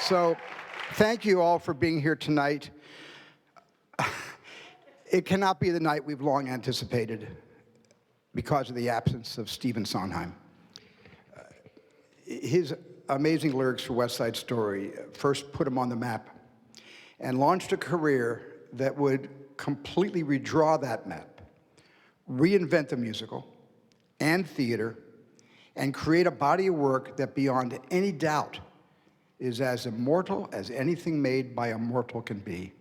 So, thank you all for being here tonight. It cannot be the night we've long anticipated because of the absence of Stephen Sondheim. His amazing lyrics for West Side Story first put him on the map and launched a career that would completely redraw that map, reinvent the musical and theater, and create a body of work that beyond any doubt is as immortal as anything made by a mortal can be.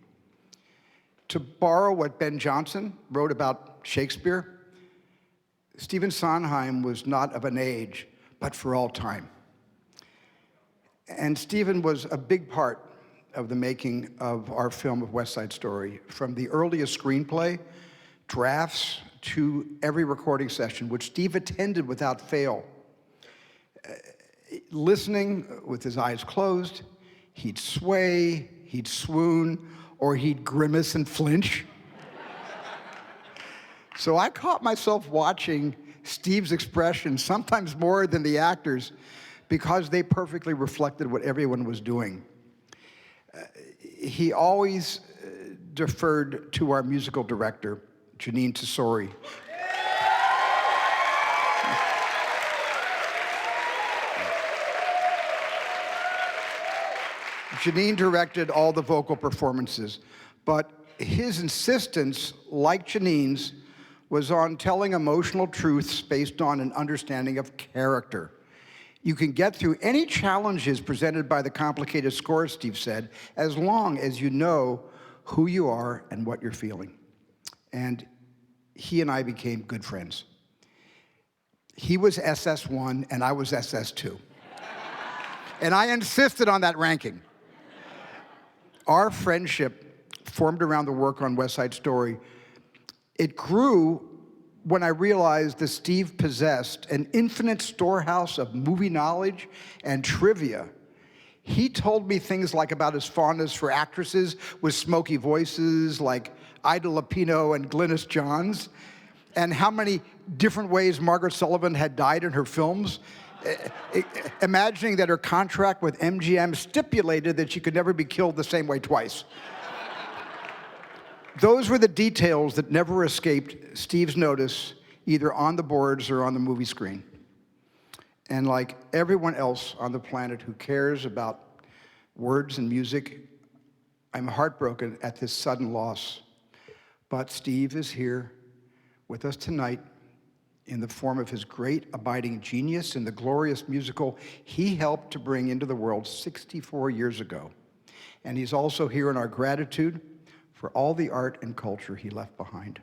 To borrow what Ben Jonson wrote about Shakespeare, Stephen Sondheim was not of an age, but for all time. And Stephen was a big part of the making of our film of West Side Story, from the earliest screenplay, drafts, to every recording session, which Steve attended without fail. Listening with his eyes closed, he'd sway, he'd swoon, or he'd grimace and flinch. So I caught myself watching Steve's expression, sometimes more than the actors, because they perfectly reflected what everyone was doing. He always deferred to our musical director, Janine Tesori. Janine directed all the vocal performances, but his insistence, like Janine's, was on telling emotional truths based on an understanding of character. You can get through any challenges presented by the complicated score, Steve said, as long as you know who you are and what you're feeling. And he and I became good friends. He was SS1 and I was SS2. And I insisted on that ranking. Our friendship formed around the work on West Side Story. It grew when I realized that Steve possessed an infinite storehouse of movie knowledge and trivia. He told me things like about his fondness for actresses with smoky voices like Ida Lupino and Glynis Johns, and how many different ways Margaret Sullivan had died in her films, imagining that her contract with MGM stipulated that she could never be killed the same way twice. Those were the details that never escaped Steve's notice, either on the boards or on the movie screen. And like everyone else on the planet who cares about words and music, I'm heartbroken at this sudden loss. But Steve is here with us tonight in the form of his great abiding genius in the glorious musical he helped to bring into the world 64 years ago. And he's also here in our gratitude for all the art and culture he left behind.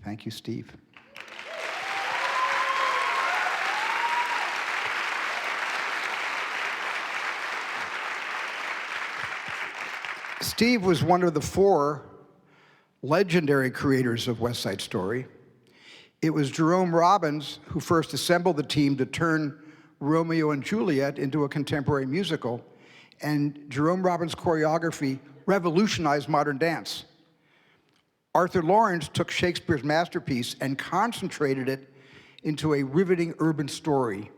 Thank you, Steve. Steve was one of the 4 legendary creators of West Side Story. It was Jerome Robbins who first assembled the team to turn Romeo and Juliet into a contemporary musical, and Jerome Robbins' choreography revolutionized modern dance. Arthur Lawrence took Shakespeare's masterpiece and concentrated it into a riveting urban story.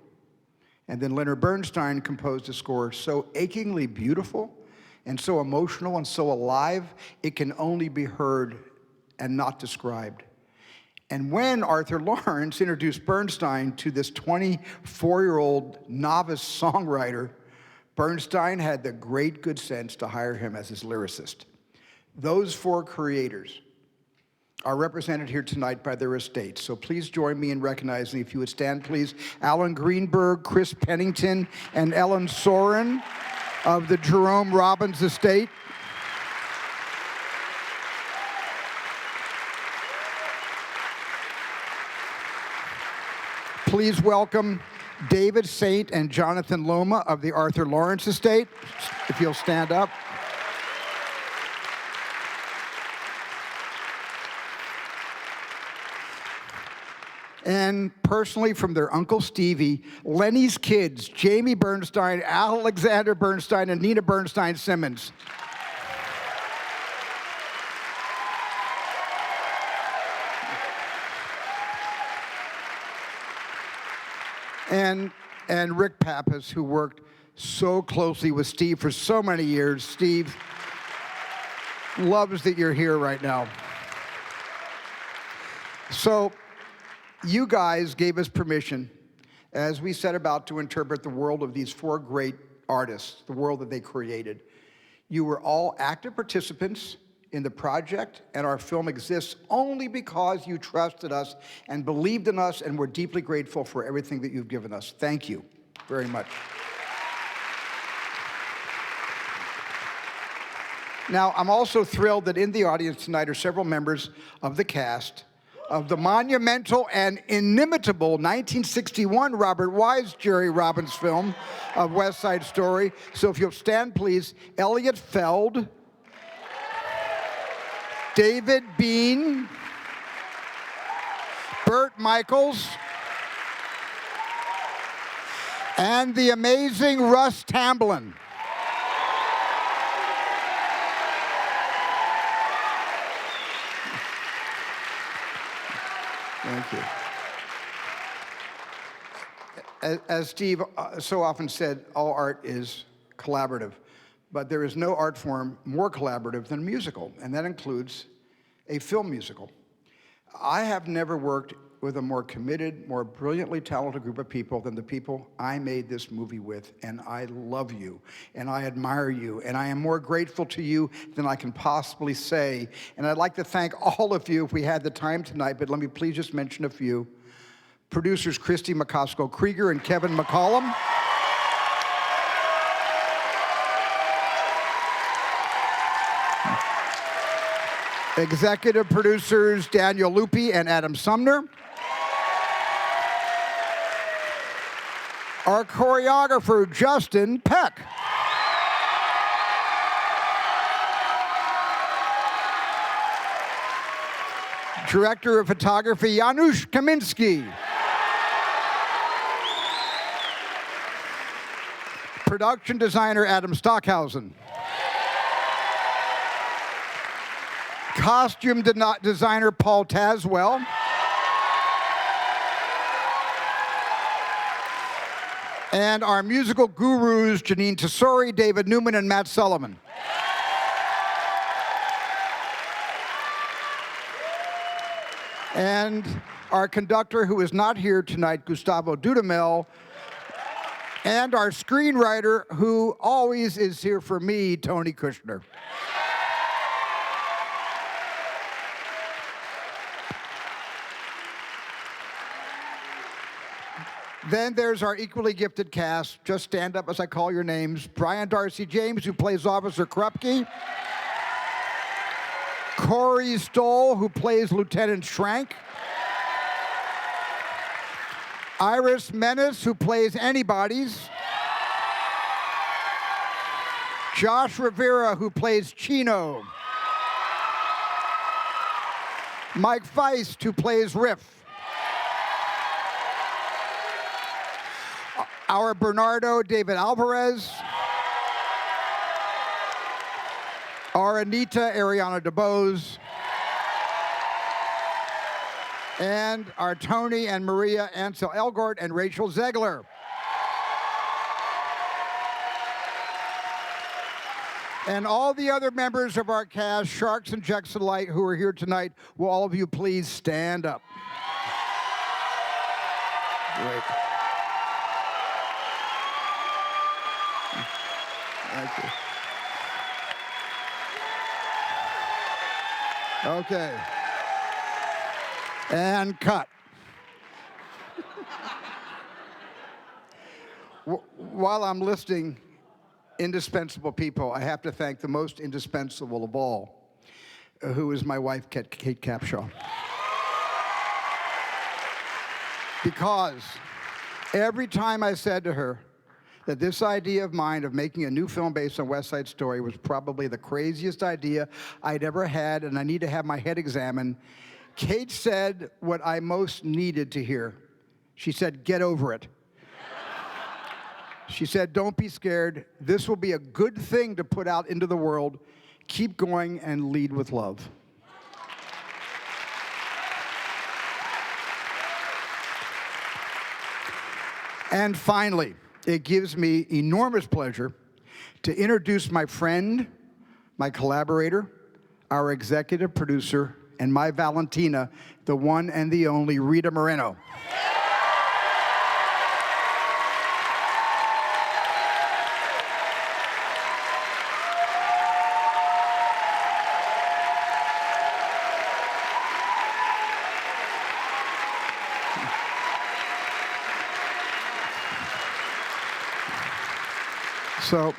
And then Leonard Bernstein composed a score so achingly beautiful and so emotional and so alive, it can only be heard and not described. And when Arthur Lawrence introduced Bernstein to this 24-year-old novice songwriter, Bernstein had the great good sense to hire him as his lyricist. Those 4 creators are represented here tonight by their estates. So please join me in recognizing, if you would stand, please, Alan Greenberg, Chris Pennington, and Ellen Soren of the Jerome Robbins estate. Please welcome David Saint and Jonathan Loma of the Arthur Lawrence estate, if you'll stand up. And personally, from their Uncle Stevie, Lenny's kids, Jamie Bernstein, Alexander Bernstein, and Nina Bernstein Simmons. And Rick Pappas, who worked so closely with Steve for so many years. Steve loves that you're here right now. So you guys gave us permission as we set about to interpret the world of these four great artists, the world that they created. You were all active participants in the project, and our film exists only because you trusted us and believed in us, and we're deeply grateful for everything that you've given us. Thank you very much. Now, I'm also thrilled that in the audience tonight are several members of the cast of the monumental and inimitable 1961 Robert Wise, Jerry Robbins film of West Side Story. So if you'll stand, please. Elliot Feld, David Bean, Burt Michaels, and the amazing Russ Tamblyn. Thank you. As Steve so often said, all art is collaborative, but there is no art form more collaborative than a musical, and that includes a film musical. I have never worked with a more committed, more brilliantly talented group of people than the people I made this movie with, and I love you, and I admire you, and I am more grateful to you than I can possibly say. And I'd like to thank all of you if we had the time tonight, but let me please just mention a few. Producers Christy McCosko-Krieger and Kevin McCollum. Executive producers Daniel Lupi and Adam Sumner. Our choreographer, Justin Peck. Director of photography, Janusz Kaminski. Production designer, Adam Stockhausen. Costume designer, Paul Tazwell. And our musical gurus, Janine Tesori, David Newman, and Matt Sullivan. And our conductor, who is not here tonight, Gustavo Dudamel. And our screenwriter, who always is here for me, Tony Kushner. Then there's our equally gifted cast. Just stand up as I call your names. Brian Darcy James, who plays Officer Krupke. Corey Stoll, who plays Lieutenant Schrank. Iris Menace, who plays Anybody's. Josh Rivera, who plays Chino. Mike Feist, who plays Riff. Our Bernardo, David Alvarez. Our Anita, Ariana DeBose. And our Tony and Maria, Ansel Elgort and Rachel Zegler. And all the other members of our cast, Sharks and Jackson Light, who are here tonight, will all of you please stand up? Great. Thank you. Okay. And cut. While I'm listing indispensable people, I have to thank the most indispensable of all, who is my wife, Kate Capshaw. Because every time I said to her that this idea of mine of making a new film based on West Side Story was probably the craziest idea I'd ever had, and I need to have my head examined, Kate said what I most needed to hear. She said, "Get over it." She said, "Don't be scared. This will be a good thing to put out into the world. Keep going and lead with love." And finally, it gives me enormous pleasure to introduce my friend, my collaborator, our executive producer, and my Valentina, the one and the only Rita Moreno. So,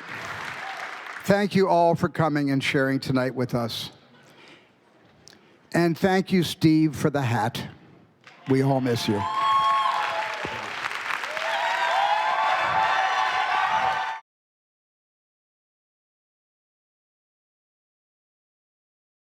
thank you all for coming and sharing tonight with us. And thank you, Steve, for the hat. We all miss you.